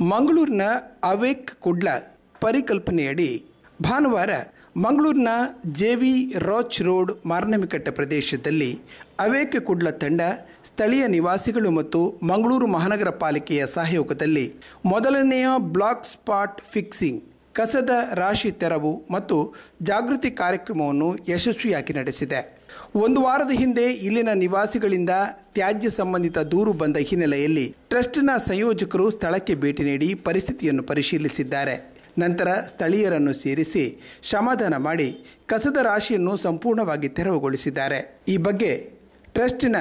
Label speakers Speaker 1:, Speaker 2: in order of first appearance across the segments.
Speaker 1: ಮಂಗಳೂರಿನ ಅವೇಕ್ ಕುಡ್ಲ ಪರಿಕಲ್ಪನೆಯಡಿ ಭಾನುವಾರ ಮಂಗಳೂರಿನ ಜೆವಿ ರಾಚ್ ರೋಡ್ ಮಾರ್ನಮಿಕಟ್ಟೆ ಪ್ರದೇಶದಲ್ಲಿ ಅವೇಕ್ ಕುಡ್ಲ ತಂಡ ಸ್ಥಳೀಯ ನಿವಾಸಿಗಳು ಮತ್ತು ಮಂಗಳೂರು ಮಹಾನಗರ ಪಾಲಿಕೆಯ ಸಹಯೋಗದಲ್ಲಿ ಮೊದಲನೆಯ ಬ್ಲಾಕ್ ಸ್ಪಾಟ್ ಫಿಕ್ಸಿಂಗ್ ಕಸದ ರಾಶಿ ತೆರವು ಮತ್ತು ಜಾಗೃತಿ ಕಾರ್ಯಕ್ರಮವನ್ನು ಯಶಸ್ವಿಯಾಗಿ ನಡೆಸಿದೆ. ಒಂದು ವಾರದ ಹಿಂದೆ ಇಲ್ಲಿನ ನಿವಾಸಿಗಳಿಂದ ತ್ಯಾಜ್ಯ ಸಂಬಂಧಿತ ದೂರು ಬಂದ ಹಿನ್ನೆಲೆಯಲ್ಲಿ ಟ್ರಸ್ಟ್ನ ಸಂಯೋಜಕರು ಸ್ಥಳಕ್ಕೆ ಭೇಟಿ ನೀಡಿ ಪರಿಸ್ಥಿತಿಯನ್ನು ಪರಿಶೀಲಿಸಿದ್ದಾರೆ. ನಂತರ ಸ್ಥಳೀಯರನ್ನು ಸೇರಿಸಿ ಶ್ರಮದಾನ ಮಾಡಿ ಕಸದ ರಾಶಿಯನ್ನು ಸಂಪೂರ್ಣವಾಗಿ ತೆರವುಗೊಳಿಸಿದ್ದಾರೆ. ಈ ಬಗ್ಗೆ ಟ್ರಸ್ಟ್ನ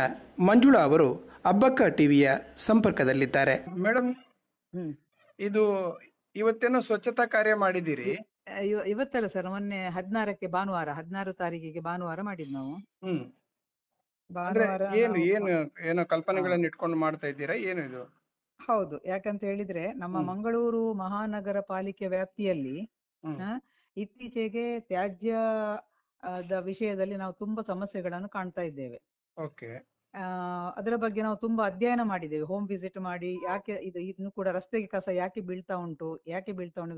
Speaker 1: ಮಂಜುಳಾ ಅವರು ಅಬ್ಬಕ್ಕ ಟಿವಿಯ ಸಂಪರ್ಕದಲ್ಲಿದ್ದಾರೆ.
Speaker 2: ಮೇಡಮ್, ಇದು ಇವತ್ತೇನೋ ಸ್ವಚ್ಛತಾ ಕಾರ್ಯ ಮಾಡಿದ್ದೀರಿ?
Speaker 3: ಇವತ್ತಲ್ಲ ಸರ್, ಮೊನ್ನೆ 16ಕ್ಕೆ ಭಾನುವಾರ, 16 ತಾರೀಕಿಗೆ ಭಾನುವಾರ ಮಾಡಿದ್ ನಾವು. ಭಾನುವಾರ
Speaker 2: ಏನೋ ಕಲ್ಪನೆಗಳನ್ನ ಇಟ್ಕೊಂಡು ಮಾಡ್ತಾ ಇದ್ದೀರಾ? ಏನು ಇದು?
Speaker 3: ಹೌದು, ಯಾಕಂತ ಹೇಳಿದ್ರೆ ನಮ್ಮ ಮಂಗಳೂರು ಮಹಾನಗರ ಪಾಲಿಕೆ ವ್ಯಾಪ್ತಿಯಲ್ಲಿ ಇತ್ತೀಚೆಗೆ ತ್ಯಾಜ್ಯದ ವಿಷಯದಲ್ಲಿ ನಾವು ತುಂಬಾ ಸಮಸ್ಯೆಗಳನ್ನು ಕಾಣ್ತಾ ಇದ್ದೇವೆ.
Speaker 2: ಓಕೆ.
Speaker 3: ಅದರ ಬಗ್ಗೆ ನಾವು ತುಂಬಾ ಅಧ್ಯಯನ ಮಾಡಿದ್ದೇವೆ, ಹೋಮ್ ವಿಸಿಟ್ ಮಾಡಿ. ಯಾಕೆ ಇನ್ನು ಕೂಡ ರಸ್ತೆಗೆ ಕಸ ಯಾಕೆ ಬೀಳ್ತಾ ಉಂಟು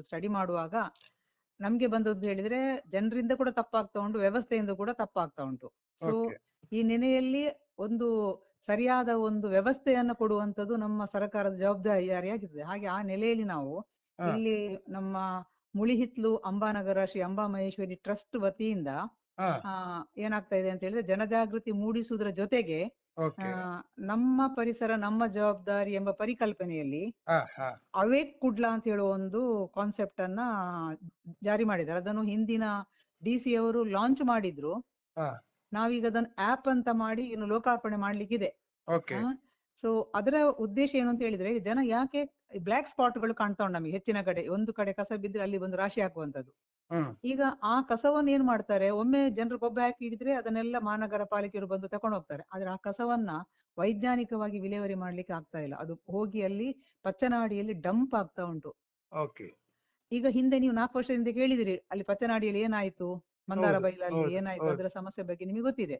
Speaker 3: ಸ್ಟಡಿ ಮಾಡುವಾಗ ನಮ್ಗೆ ಬಂದದ್ದು ಹೇಳಿದ್ರೆ ಜನರಿಂದ ಕೂಡ ತಪ್ಪಾಗ್ತಾ ಉಂಟು, ವ್ಯವಸ್ಥೆಯಿಂದ ಕೂಡ ತಪ್ಪಾಗ್ತಾ ಉಂಟು. ಸೊ ಈ ನೆನೆಯಲ್ಲಿ ಒಂದು ಸರಿಯಾದ ಒಂದು ವ್ಯವಸ್ಥೆಯನ್ನ ಕೊಡುವಂತದ್ದು ನಮ್ಮ ಸರ್ಕಾರದ ಜವಾಬ್ದಾರಿಯಾಗಿದೆ. ಹಾಗೆ ಆ ನೆಲೆಯಲ್ಲಿ ನಾವು ಇಲ್ಲಿ ನಮ್ಮ ಮುಳಿಹಿತ್ಲು ಅಂಬಾನಗರ ಶ್ರೀ ಅಂಬಾಮಹೇಶ್ವರಿ ಟ್ರಸ್ಟ್ ವತಿಯಿಂದ ಏನಾಗ್ತಾ ಇದೆ ಅಂತ ಹೇಳಿದ್ರೆ ಜನಜಾಗೃತಿ ಮೂಡಿಸುವುದರ ಜೊತೆಗೆ ನಮ್ಮ ಪರಿಸರ ನಮ್ಮ ಜವಾಬ್ದಾರಿ ಎಂಬ ಪರಿಕಲ್ಪನೆಯಲ್ಲಿ ಅವೇಕ್ ಕುಡ್ಲ ಅಂತ ಹೇಳುವ ಒಂದು ಕಾನ್ಸೆಪ್ಟ್ ಅನ್ನ ಜಾರಿ ಮಾಡಿದ್ದಾರೆ. ಅದನ್ನು ಹಿಂದಿನ DC ಅವರು ಲಾಂಚ್ ಮಾಡಿದ್ರು. ನಾವೀಗ ಅದನ್ನು ಆಪ್ ಅಂತ ಮಾಡಿ ಇನ್ನು ಲೋಕಾರ್ಪಣೆ ಮಾಡ್ಲಿಕ್ಕಿದೆ. ಸೊ ಅದರ ಉದ್ದೇಶ ಏನು ಅಂತ ಹೇಳಿದ್ರೆ, ಜನ ಯಾಕೆ ಬ್ಲಾಕ್ ಸ್ಪಾಟ್ ಗಳು ಕಾಣ್ತಾ ಉಂಟು ನಮಗೆ ಹೆಚ್ಚಿನ ಕಡೆ. ಒಂದು ಕಡೆ ಕಸ ಬಿದ್ರೆ ಅಲ್ಲಿ ಒಂದು ರಾಶಿ ಹಾಕುವಂತದ್ದು. ಈಗ ಆ ಕಸವನ್ನು ಏನ್ ಮಾಡ್ತಾರೆ, ಒಮ್ಮೆ ಜನರು ಗೊಬ್ಬರ ಹಾಕಿ ಹಿಡಿದ್ರೆ ಅದನ್ನೆಲ್ಲ ಮಹಾನಗರ ಪಾಲಿಕೆಯವರು ಬಂದು ತಕೊಂಡು ಹೋಗ್ತಾರೆ. ಆದ್ರೆ ಆ ಕಸವನ್ನ ವೈಜ್ಞಾನಿಕವಾಗಿ ವಿಲೇವಾರಿ ಮಾಡ್ಲಿಕ್ಕೆ ಆಗ್ತಾ ಇಲ್ಲ. ಅದು ಹೋಗಿ ಅಲ್ಲಿ ಪಚ್ಚನಾಡಿಯಲ್ಲಿ ಡಂಪ್ ಆಗ್ತಾ ಉಂಟು. ಈಗ ಹಿಂದೆ ನೀವು 4 ವರ್ಷದಿಂದ ಕೇಳಿದಿರಿ, ಅಲ್ಲಿ ಪಚ್ಚನಾಡಿಯಲ್ಲಿ ಏನಾಯ್ತು, ಮಂದಾರ ಬೈಲಲ್ಲಿ ಏನಾಯ್ತು, ಅದರ ಸಮಸ್ಯೆ ಬಗ್ಗೆ ನಿಮಗೆ ಗೊತ್ತಿದೆ.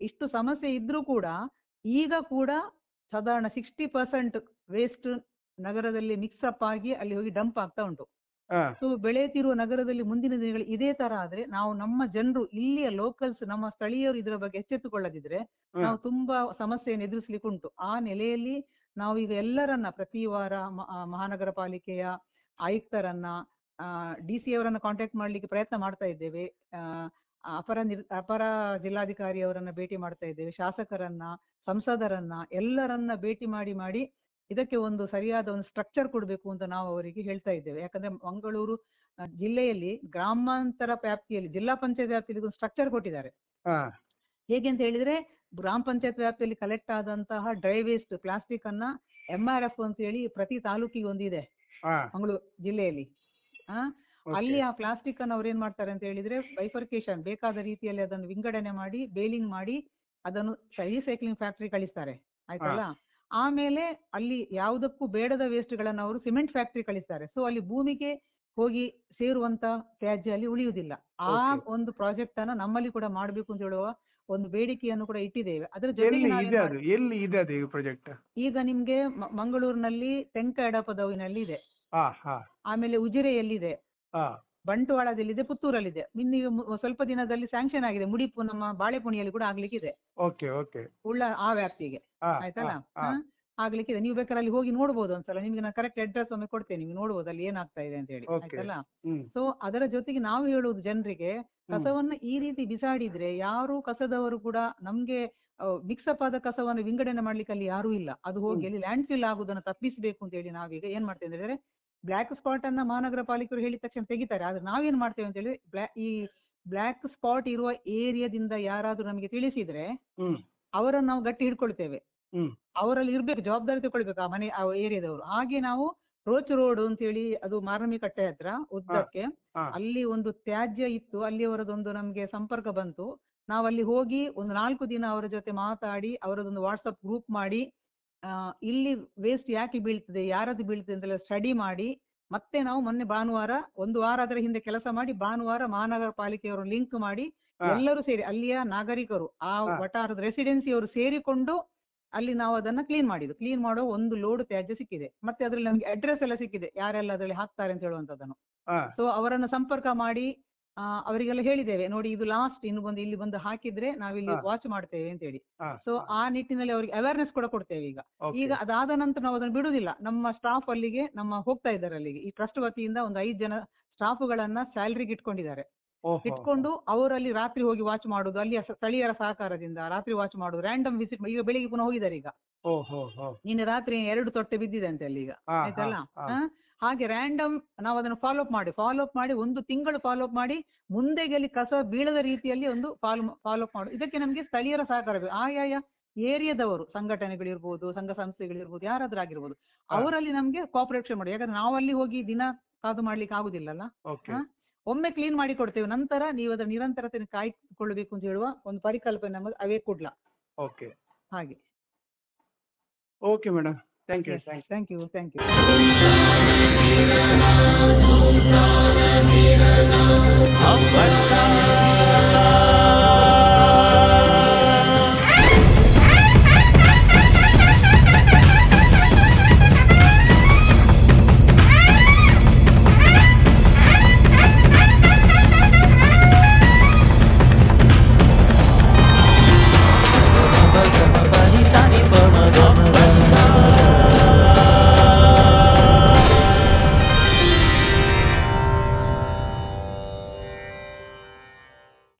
Speaker 3: ಇಷ್ಟು ಸಮಸ್ಯೆ ಇದ್ರೂ ಕೂಡ ಈಗ ಕೂಡ ಸಾಧಾರಣ 60% ವೇಸ್ಟ್ ನಗರದಲ್ಲಿ ಮಿಕ್ಸ್ ಅಪ್ ಆಗಿ ಅಲ್ಲಿ ಹೋಗಿ ಡಂಪ್ ಆಗ್ತಾ ಉಂಟು. ಸೊ ಬೆಳೆಯುತ್ತಿರುವ ನಗರದಲ್ಲಿ ಮುಂದಿನ ದಿನಗಳು ಇದೇ ತರ ಆದ್ರೆ, ನಾವು ನಮ್ಮ ಜನರು ಇಲ್ಲಿಯ ಲೋಕಲ್ಸ್ ನಮ್ಮ ಸ್ಥಳೀಯರು ಇದರ ಬಗ್ಗೆ ಎಚ್ಚೆತ್ತುಕೊಳ್ಳದಿದ್ರೆ ನಾವು ತುಂಬಾ ಸಮಸ್ಯೆಯನ್ನು ಎದುರಿಸ್ಲಿಕ್ಕೆ ಉಂಟು. ಆ ನೆಲೆಯಲ್ಲಿ ನಾವು ಈಗ ಎಲ್ಲರನ್ನ ಪ್ರತಿ ವಾರ ಮಹಾನಗರ ಪಾಲಿಕೆಯ ಆಯುಕ್ತರನ್ನ, DC ಅವರನ್ನ ಕಾಂಟ್ಯಾಕ್ಟ್ ಮಾಡ್ಲಿಕ್ಕೆ ಪ್ರಯತ್ನ ಮಾಡ್ತಾ ಇದ್ದೇವೆ. ಅಪರ ಜಿಲ್ಲಾಧಿಕಾರಿ ಅವರನ್ನ ಭೇಟಿ ಮಾಡ್ತಾ ಇದ್ದೇವೆ, ಶಾಸಕರನ್ನ, ಸಂಸದರನ್ನ ಎಲ್ಲರನ್ನ ಭೇಟಿ ಮಾಡಿ ಇದಕ್ಕೆ ಒಂದು ಸರಿಯಾದ ಒಂದು ಸ್ಟ್ರಕ್ಚರ್ ಕೊಡ್ಬೇಕು ಅಂತ ನಾವು ಅವರಿಗೆ ಹೇಳ್ತಾ ಇದ್ದೇವೆ. ಯಾಕಂದ್ರೆ ಮಂಗಳೂರು ಜಿಲ್ಲೆಯಲ್ಲಿ ಗ್ರಾಮಾಂತರ ವ್ಯಾಪ್ತಿಯಲ್ಲಿ ಜಿಲ್ಲಾ ಪಂಚಾಯತ್ ವ್ಯಾಪ್ತಿಯಲ್ಲಿ ಒಂದು ಸ್ಟ್ರಕ್ಚರ್ ಕೊಟ್ಟಿದ್ದಾರೆ. ಹೇಗೆ ಅಂತ ಹೇಳಿದ್ರೆ, ಗ್ರಾಮ ಪಂಚಾಯತ್ ವ್ಯಾಪ್ತಿಯಲ್ಲಿ ಕಲೆಕ್ಟ್ ಆದಂತಹ ಡ್ರೈ ವೇಸ್ಟ್ ಪ್ಲಾಸ್ಟಿಕ್ ಅನ್ನ MRF ಅಂತ ಹೇಳಿ ಪ್ರತಿ ತಾಲೂಕಿಗೆ ಒಂದಿದೆ ಮಂಗಳೂರು ಜಿಲ್ಲೆಯಲ್ಲಿ. ಅಲ್ಲಿ ಆ ಪ್ಲಾಸ್ಟಿಕ್ ಅನ್ನು ಅವ್ರು ಏನ್ ಮಾಡ್ತಾರೆ ಅಂತ ಹೇಳಿದ್ರೆ, ಬೈಫರ್ಕೇಶನ್ ಬೇಕಾದ ರೀತಿಯಲ್ಲಿ ಅದನ್ನು ವಿಂಗಡಣೆ ಮಾಡಿ ಬೇಲಿಂಗ್ ಮಾಡಿ ಅದನ್ನು ರೀಸೈಕ್ಲಿಂಗ್ ಫ್ಯಾಕ್ಟರಿ ಕಳಿಸ್ತಾರೆ, ಆಯ್ತಲ್ಲ. ಆಮೇಲೆ ಅಲ್ಲಿ ಯಾವುದಕ್ಕೂ ಬೇಡದ ವೇಸ್ಟ್ ಗಳನ್ನ ಅವರು ಸಿಮೆಂಟ್ ಫ್ಯಾಕ್ಟರಿ ಕಳಿಸ್ತಾರೆ. ಸೊ ಅಲ್ಲಿ ಭೂಮಿಗೆ ಹೋಗಿ ಸೇರುವಂತ ತ್ಯಾಜ್ಯ ಅಲ್ಲಿ ಉಳಿಯುವುದಿಲ್ಲ. ಆ ಒಂದು ಪ್ರಾಜೆಕ್ಟ್ ಅನ್ನ ನಮ್ಮಲ್ಲಿ ಕೂಡ ಮಾಡ್ಬೇಕು ಅಂತ ಹೇಳುವ ಒಂದು ಬೇಡಿಕೆಯನ್ನು ಕೂಡ ಇಟ್ಟಿದ್ದೇವೆ. ಅದರ ಜೊತೆಗೆ
Speaker 2: ಪ್ರಾಜೆಕ್ಟ್
Speaker 3: ಈಗ ನಿಮ್ಗೆ ಮಂಗಳೂರಿನಲ್ಲಿ ತೆಂಕ ಎಡಪದವಿನಲ್ಲಿ ಇದೆ, ಆಮೇಲೆ ಉಜಿರೆಯಲ್ಲಿದೆ, ಬಂಟ್ವಾಳದಲ್ಲಿದೆ, ಪುತ್ತೂರಲ್ಲಿದೆ. ಇನ್ನು ಸ್ವಲ್ಪ ದಿನದಲ್ಲಿ ಸ್ಯಾಂಕ್ಷನ್ ಆಗಿದೆ, ಮುಡಿಪು ನಮ್ಮ ಬಾಳೆಪುಣಿಯಲ್ಲಿ ಕೂಡ ಆಗ್ಲಿಕ್ಕಿದೆ, ಉಳ್ಳ ಆ ವ್ಯಾಪ್ತಿಗೆ, ಆಯ್ತಲ್ಲ. ಆಗ್ಲಿಕ್ಕಿದೆ. ನೀವು ಬೇಕಾದ್ರೆ ಅಲ್ಲಿ ಹೋಗಿ ನೋಡ್ಬೋದು ಒಂದ್ಸಲ. ನಿಮ್ಗೆ ನಾನು ಕರೆಕ್ಟ್ ಅಡ್ರೆಸ್ ಒಮ್ಮೆ ಕೊಡ್ತೇನೆ, ನೀವು ನೋಡ್ಬೋದು ಅಲ್ಲಿ ಏನಾಗ್ತಾ ಇದೆ ಅಂತ ಹೇಳಿ, ಆಯ್ತಲ್ಲ. ಸೊ ಅದರ ಜೊತೆಗೆ ನಾವು ಹೇಳುವುದು ಜನರಿಗೆ, ಕಸವನ್ನ ಈ ರೀತಿ ಬಿಸಾಡಿದ್ರೆ ಯಾರು ಕಸದವರು ಕೂಡ ನಮ್ಗೆ ಮಿಕ್ಸಪ್ ಆದ ಕಸವನ್ನು ವಿಂಗಡಣೆ ಮಾಡ್ಲಿಕ್ಕೆ ಅಲ್ಲಿ ಯಾರು ಇಲ್ಲ. ಅದು ಹೋಗಿ ಅಲ್ಲಿ ಲ್ಯಾಂಡ್ ಫಿಲ್ ಆಗುದನ್ನು ತಪ್ಪಿಸಬೇಕು ಅಂತ ಹೇಳಿ ನಾವೀಗ ಏನ್ ಮಾಡ್ತೇವೆ ಅಂದ್ರೆ, ಬ್ಲಾಕ್ ಸ್ಪಾಟ್ ಅನ್ನ ಮಹಾನಗರ ಪಾಲಿಕೆಯವರು ಹೇಳಿದ ತಕ್ಷಣ ತೆಗಿತಾರೆ. ಆದ್ರೆ ನಾವೇನ್ ಮಾಡ್ತೇವೆ ಅಂತ ಹೇಳಿ, ಈ ಬ್ಲಾಕ್ ಸ್ಪಾಟ್ ಇರುವ ಏರಿಯಾದಿಂದ ಯಾರಾದ್ರೂ ನಮಗೆ ತಿಳಿಸಿದ್ರೆ ಅವರನ್ನು ನಾವು ಗಟ್ಟಿ ಹಿಡ್ಕೊಳ್ತೇವೆ. ಅವರಲ್ಲಿ ಇರ್ಬೇಕು, ಜವಾಬ್ದಾರಿ ತಗೊಳ್ಬೇಕು ಆ ಮನೆ, ಆ ಏರಿಯಾದವರು. ಹಾಗೆ ನಾವು ರೋಚ್ ರೋಡ್ ಅಂತ ಹೇಳಿ, ಅದು ಮಾರಮಿಕಟ್ಟೆ ಹತ್ರ ಉದ್ದಕ್ಕೆ ಅಲ್ಲಿ ಒಂದು ತ್ಯಾಜ್ಯ ಇತ್ತು. ಅಲ್ಲಿ ಅವರದೊಂದು ನಮ್ಗೆ ಸಂಪರ್ಕ ಬಂತು. ನಾವು ಅಲ್ಲಿ ಹೋಗಿ ಒಂದು 4 ದಿನ ಅವರ ಜೊತೆ ಮಾತಾಡಿ ಅವರದೊಂದು ವಾಟ್ಸಪ್ ಗ್ರೂಪ್ ಮಾಡಿ, ಇಲ್ಲಿ ವೇಸ್ಟ್ ಯಾಕೆ ಬೀಳ್ತದೆ, ಯಾರದ್ದು ಬೀಳ್ತದೆ ಅಂತೆಲ್ಲ ಸ್ಟಡಿ ಮಾಡಿ, ಮತ್ತೆ ನಾವು ಮೊನ್ನೆ ಭಾನುವಾರ, ಒಂದು ವಾರ ಅದರ ಹಿಂದೆ ಕೆಲಸ ಮಾಡಿ, ಭಾನುವಾರ ಮಹಾನಗರ ಪಾಲಿಕೆಯವರು ಲಿಂಕ್ ಮಾಡಿ ಎಲ್ಲರೂ ಸೇರಿ, ಅಲ್ಲಿಯ ನಾಗರಿಕರು, ಆ ವಟಾರದ ರೆಸಿಡೆನ್ಸಿ ಅವರು ಸೇರಿಕೊಂಡು ಅಲ್ಲಿ ನಾವು ಅದನ್ನ ಕ್ಲೀನ್ ಮಾಡಿದ್ದು. ಕ್ಲೀನ್ ಮಾಡೋ ಒಂದು ಲೋಡ್ ತ್ಯಾಜ್ಯ ಸಿಕ್ಕಿದೆ. ಮತ್ತೆ ಅದ್ರಲ್ಲಿ ನಮ್ಗೆ ಅಡ್ರೆಸ್ ಎಲ್ಲ ಸಿಕ್ಕಿದೆ, ಯಾರೆಲ್ಲ ಅದ್ರಲ್ಲಿ ಹಾಕ್ತಾರೆ ಅಂತ ಹೇಳುವಂತದನ್ನು.
Speaker 2: ಹಾ
Speaker 3: ಸೊ ಅವರನ್ನ ಸಂಪರ್ಕ ಮಾಡಿ ಅವರಿಗೆಲ್ಲ ಹೇಳಿದ್ದೇವೆ, ನೋಡಿ ಇದು ಲಾಸ್ಟ್, ಇನ್ನು ಬಂದು ಇಲ್ಲಿ ಬಂದು ಹಾಕಿದ್ರೆ ನಾವಿಲ್ಲಿ
Speaker 2: ಹಾ.
Speaker 3: ವಾಚ್ ಮಾಡ್ತೇವೆ ಅಂತ ಹೇಳಿ.
Speaker 2: ಹಾ
Speaker 3: ಸೊ ಆ ನಿಟ್ಟಿನಲ್ಲಿ ಅವರಿಗೆ ಅವೇರ್ನೆಸ್ ಕೂಡ ಕೊಡ್ತೇವೆ ಈಗ.
Speaker 2: ಓಕೆ
Speaker 3: ಈಗ ಅದಾದ ನಂತರ ನಾವು ಅದನ್ನು ಬಿಡುದಿಲ್ಲ, ನಮ್ಮ ಸ್ಟಾಫ್ ಅಲ್ಲಿಗೆ ಹೋಗ್ತಾ ಇದ್ದಾರೆ ಅಲ್ಲಿಗೆ. ಈ ಟ್ರಸ್ಟ್ ವತಿಯಿಂದ ಒಂದು 5 ಜನ ಸ್ಟಾಫ್ಗಳನ್ನ ಸ್ಯಾಲರಿಗೆ ಇಟ್ಕೊಂಡಿದ್ದಾರೆ.
Speaker 2: ಓಹೋ
Speaker 3: ಇಟ್ಕೊಂಡು ಅವರಲ್ಲಿ ರಾತ್ರಿ ಹೋಗಿ ವಾಚ್ ಮಾಡುದು, ಅಲ್ಲಿ ಸ್ಥಳೀಯರ ಸಹಕಾರದಿಂದ ರಾತ್ರಿ ವಾಚ್ ಮಾಡುದು, ರ್ಯಾಂಡಮ್ ವಿಸಿಟ್. ಈಗ ಬೆಳಿಗ್ಗೆ ಪುನಃ ಹೋಗಿದ್ದಾರೆ ಈಗ.
Speaker 2: ಓಹೋ ಹೋ
Speaker 3: ನಿನ್ನೆ ರಾತ್ರಿ 2 ತೊಟ್ಟೆ ಬಿದ್ದಿದೆ ಅಂತ ಅಲ್ಲಿ ಈಗ,
Speaker 2: ಹಾ ಹಾ
Speaker 3: ಆಯ್ತಲ್ಲ.
Speaker 2: ಹಾ
Speaker 3: ಹಾಗೆ ರ್ಯಾಂಡಮ್ ನಾವು ಅದನ್ನು ಫಾಲೋ ಅಪ್ ಮಾಡಿ 1 ತಿಂಗಳು ಫಾಲೋ ಅಪ್ ಮಾಡಿ ಮುಂದೆಗೆ ಅಲ್ಲಿ ಕಸ ಬೀಳದ ರೀತಿಯಲ್ಲಿ ಒಂದು ಫಾಲೋ ಅಪ್ ಮಾಡು. ಇದಕ್ಕೆ ನಮ್ಗೆ ಸ್ಥಳೀಯರ ಸಹಕಾರ ಬೇಕು. ಆಯಾಯ ಏರಿಯಾದವರು, ಸಂಘಟನೆಗಳಿರ್ಬೋದು, ಸಂಘ ಸಂಸ್ಥೆಗಳಿರ್ಬೋದು, ಯಾರಾದ್ರೂ ಆಗಿರ್ಬೋದು,
Speaker 2: ಹಾ
Speaker 3: ಅವರಲ್ಲಿ ನಮ್ಗೆ ಕೋಆಪರೇಷನ್ ಮಾಡಿ. ಯಾಕಂದ್ರೆ ನಾವು ಅಲ್ಲಿ ಹೋಗಿ ದಿನ ಕಾದು ಮಾಡ್ಲಿಕ್ಕೆ ಆಗುದಿಲ್ಲಲ್ಲ.
Speaker 2: ಓಕೆ
Speaker 3: ಹ? ಒಮ್ಮೆ ಕ್ಲೀನ್ ಮಾಡಿ ಕೊಡ್ತೇವೆ, ನಂತರ ನೀವು ಅದರ ನಿರಂತರತೆ ಕಾಯ್ದುಕೊಳ್ಳಬೇಕು ಅಂತ ಹೇಳುವ ಒಂದು ಪರಿಕಲ್ಪನೆ ನಮ್ಮದು ಅವೇ ಕೊಡ್ಲ
Speaker 2: ಓಕೆ
Speaker 3: ಹಾಗೆ.
Speaker 2: Okay madam, thank you
Speaker 3: thank you.
Speaker 4: ಹಬ್ಬಕ್ಕ